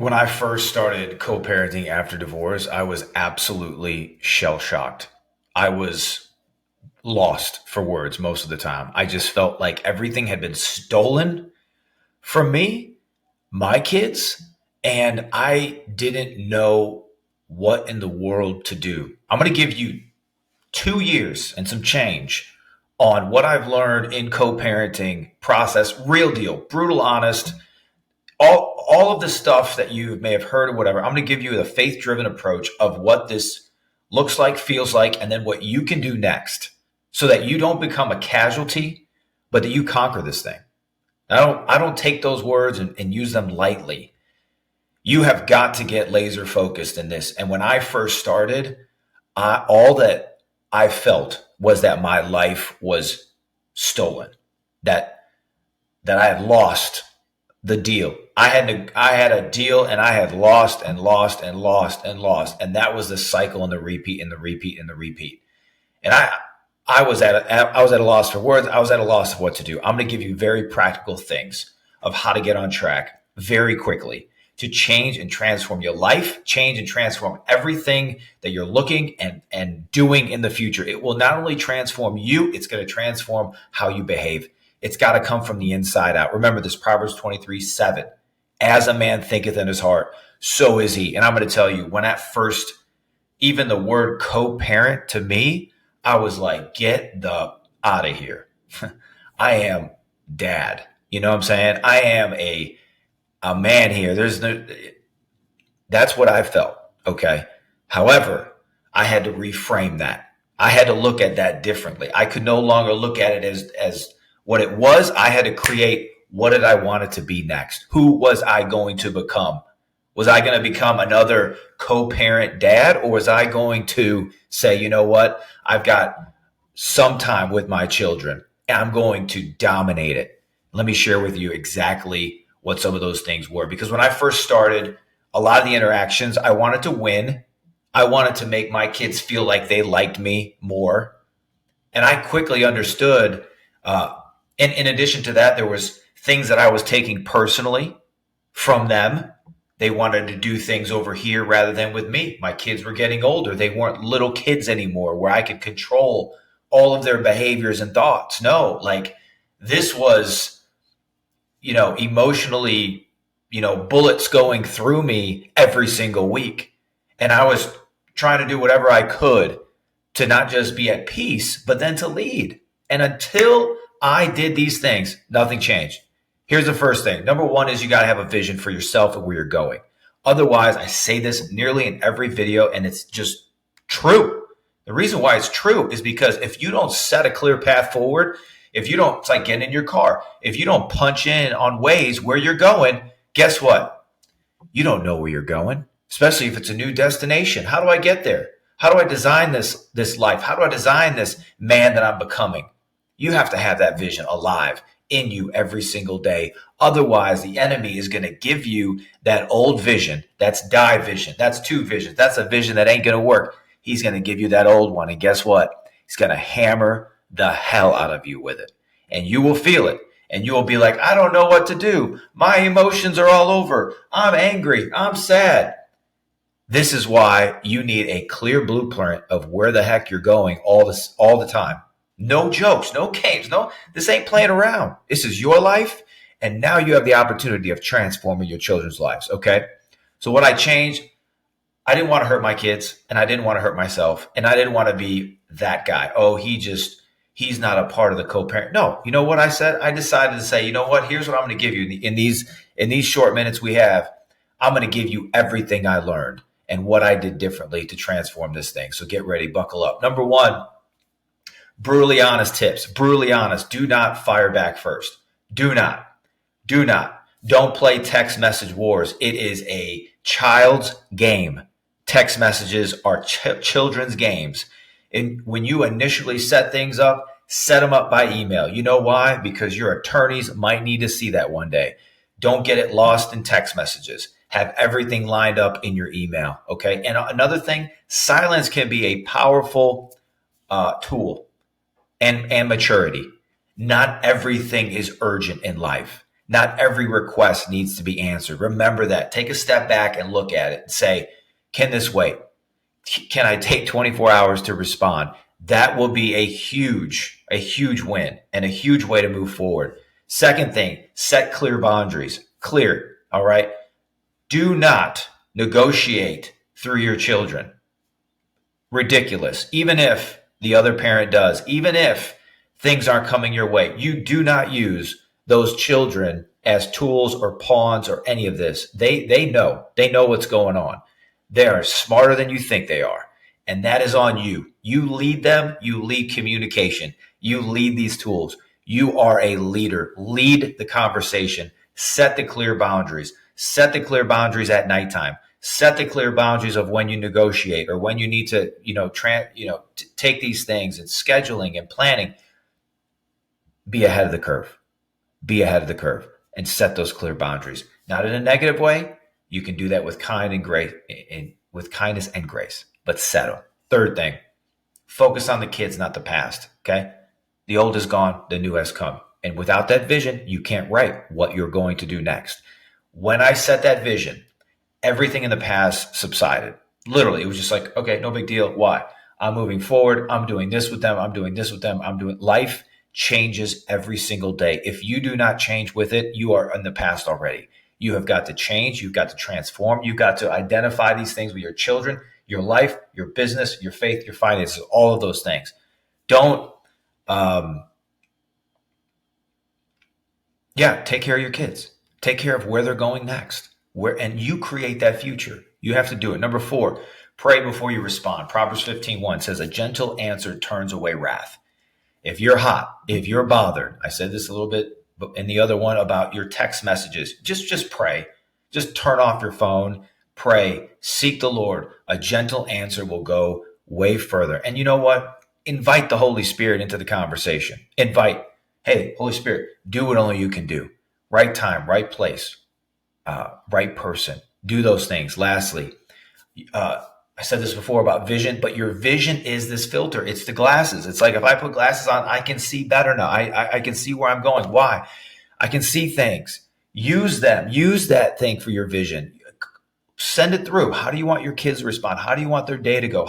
When I first started co-parenting after divorce, I was absolutely shell-shocked. I was lost for words most of the time. I just felt like everything had been stolen from me, my kids, and I didn't know what in the world to do. I'm going to give you 2 years and some change on what I've learned in co-parenting process, real deal, brutal, honest, all of the stuff that you may have heard or whatever. I'm going to give you the faith driven approach of what this looks like, feels like, and then what you can do next so that you don't become a casualty, but that you conquer this thing. I don't take those words and use them lightly. You have got to get laser focused in this. And when I first started, all that I felt was that my life was stolen, that I had lost the deal. I had a deal and I had lost and lost and lost and lost. And that was the cycle and the repeat and the repeat and the repeat. And I was at a loss for words. I was at a loss of what to do. I'm going to give you very practical things of how to get on track very quickly to change and transform your life, change and transform everything that you're looking and doing in the future. It will not only transform you, it's going to transform how you behave. It's got to come from the inside out. Remember this Proverbs 23:7. As a man thinketh in his heart, so is he. And I'm going to tell you, when at first, even the word co-parent to me, I was like, get the out of here. I am dad. You know what I'm saying? I am a man here. That's what I felt. Okay. However, I had to reframe that. I had to look at that differently. I could no longer look at it as what it was. I had to create what did I want it to be next? Who was I going to become? Was I going to become another co-parent dad, or was I going to say, you know what? I've got some time with my children and I'm going to dominate it. Let me share with you exactly what some of those things were. Because when I first started, a lot of the interactions, I wanted to win. I wanted to make my kids feel like they liked me more. And I quickly understood, and in addition to that, there was things that I was taking personally from them. They wanted to do things over here rather than with me. My kids were getting older. They weren't little kids anymore where I could control all of their behaviors and thoughts. No, like this was, emotionally, bullets going through me every single week. And I was trying to do whatever I could to not just be at peace, but then to lead. And until I did these things, nothing changed. Here's the first thing. Number one is you got to have a vision for yourself and where you're going. Otherwise, I say this nearly in every video, and it's just true. The reason why it's true is because if you don't set a clear path forward, if you don't, it's like getting in your car. If you don't punch in on ways where you're going, guess what? You don't know where you're going, especially if it's a new destination. How do I get there? How do I design this life? How do I design this man that I'm becoming? You have to have that vision alive in you every single day. Otherwise, the enemy is going to give you that old vision. That's die vision. That's two visions. That's a vision that ain't going to work. He's going to give you that old one. And guess what? He's going to hammer the hell out of you with it. And you will feel it. And you will be like, I don't know what to do. My emotions are all over. I'm angry. I'm sad. This is why you need a clear blueprint of where the heck you're going all the time. No jokes, no games. No, this ain't playing around. This is your life. And now you have the opportunity of transforming your children's lives. Okay. So what I changed, I didn't want to hurt my kids and I didn't want to hurt myself. And I didn't want to be that guy. Oh, he's not a part of the co-parent. No, you know what I said? I decided to say, you know what? Here's what I'm going to give you in these short minutes we have. I'm going to give you everything I learned and what I did differently to transform this thing. So get ready, buckle up. Number one, brutally honest tips. Brutally honest. Do not fire back first. Do not. Don't play text message wars. It is a child's game. Text messages are children's games. And when you initially set things up, set them up by email. You know why? Because your attorneys might need to see that one day. Don't get it lost in text messages. Have everything lined up in your email. Okay. And another thing, silence can be a powerful tool and maturity. Not everything is urgent in life. Not every request needs to be answered. Remember that. Take a step back and look at it and say, can this wait? Can I take 24 hours to respond? That will be a huge win and a huge way to move forward. Second thing, set clear boundaries. Clear. All right. Do not negotiate through your children. Ridiculous. Even if the other parent does, even if things aren't coming your way, you do not use those children as tools or pawns or any of this. They know what's going on. They are smarter than you think they are. And that is on you. You lead them, you lead communication, you lead these tools. You are a leader. Lead the conversation. Set the clear boundaries. Set the clear boundaries at nighttime. Set the clear boundaries of when you negotiate or when you need to, take these things and scheduling and planning. Be ahead of the curve. Be ahead of the curve and set those clear boundaries. Not in a negative way. You can do that with with kindness and grace, but set them. Third thing, focus on the kids, not the past. Okay. The old is gone. The new has come. And without that vision, you can't write what you're going to do next. When I set that vision, everything in the past subsided. Literally, it was just like, okay, no big deal. Why? I'm moving forward. I'm doing this with them. I'm doing this with them. Life changes every single day. If you do not change with it, you are in the past already. You have got to change. You've got to transform. You've got to identify these things with your children, your life, your business, your faith, your finances, all of those things. Don't, take care of your kids. Take care of where they're going next. And you create that future. You have to do it. Number 4, pray before you respond. Proverbs 15:1 says, a gentle answer turns away wrath. If you're hot, if you're bothered, I said this a little bit in the other one about your text messages, just pray. Just turn off your phone, pray, seek the Lord. A gentle answer will go way further. And you know what? Invite the Holy Spirit into the conversation. Invite, hey, Holy Spirit, do what only you can do. Right time, right place, right person. Do those things. Lastly, I said this before about vision, but your vision is this filter. It's the glasses. It's like if I put glasses on, I can see better now. I can see where I'm going. Why? I can see things. Use them. Use that thing for your vision. Send it through. How do you want your kids to respond? How do you want their day to go?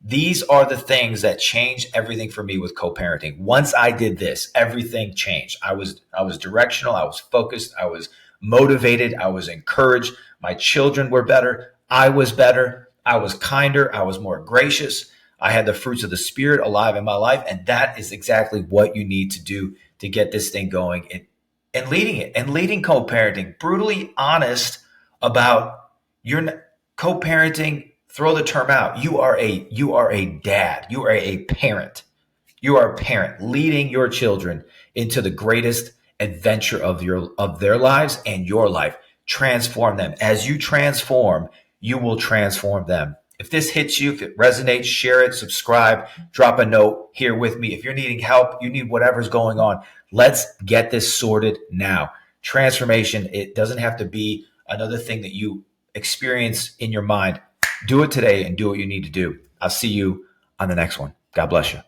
These are the things that changed everything for me with co-parenting. Once I did this, everything changed. I was directional. I was focused. I was motivated. I was encouraged. My children were better. I was better. I was kinder. I was more gracious. I had the fruits of the Spirit alive in my life. And that is exactly what you need to do to get this thing going and leading it and leading co-parenting. Brutally honest about your co-parenting. Throw the term out. You are a dad. You are a parent. You are a parent leading your children into the greatest adventure of their lives and your life. Transform them. As you transform, you will transform them. If this hits you, if it resonates, share it, subscribe, drop a note here with me. If you're needing help, you need whatever's going on, let's get this sorted now. Transformation, it doesn't have to be another thing that you experience in your mind. Do it today and do what you need to do. I'll see you on the next one. God bless you.